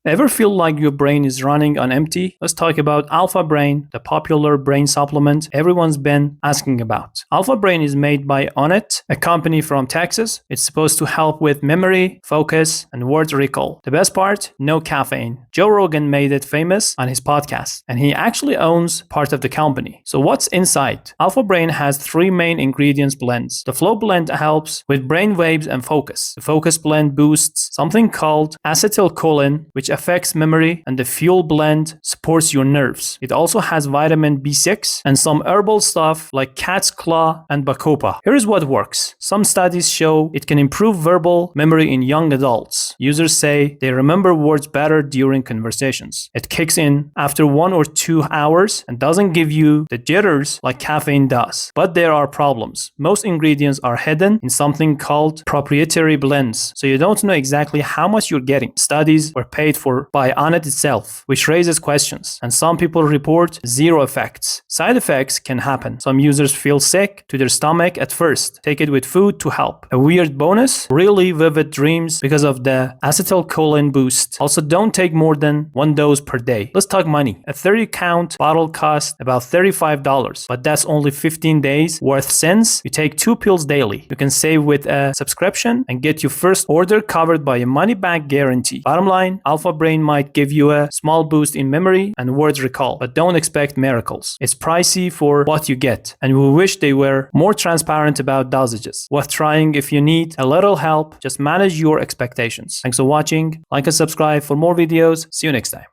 Ever feel like your brain is running on empty? Let's talk about Alpha Brain, the popular brain supplement everyone's been asking about. Alpha Brain is made by Onnit, a company from Texas. It's supposed to help with memory, focus, and word recall. The best part? No caffeine. Joe Rogan made it famous on his podcast, and he actually owns part of the company. So what's inside? Alpha Brain has 3 main ingredients blends. The Flow blend helps with brain waves and focus. The Focus blend boosts something called acetylcholine, which affects memory, and the Fuel blend supports your nerves. It also has vitamin B6 and some herbal stuff like cat's claw and bacopa. Here's what works. Some studies show it can improve verbal memory in young adults. Users say they remember words better during conversations. It kicks in after 1 or 2 hours and doesn't give you the jitters like caffeine does. But there are problems. Most ingredients are hidden in something called proprietary blends, so you don't know exactly how much you're getting. Studies were paid for by Onnit itself, which raises questions, and some people report 0 effects. Side effects can happen. Some users feel sick to their stomach at first. Take it with food to help. A weird bonus, really vivid dreams because of the acetylcholine boost. Also, don't take more than 1 dose per day. Let's talk money. A 30-count bottle costs about $35, but that's only 15 days worth since you take 2 pills daily. You can save with a subscription and get your first order covered by a money-back guarantee. Bottom line, Alpha Brain might give you a small boost in memory and word recall, but don't expect miracles. It's pricey for what you get, and we wish they were more transparent about dosages. Worth trying if you need a little help. Just manage your expectations. Thanks for watching. Like and subscribe for more videos. See you next time.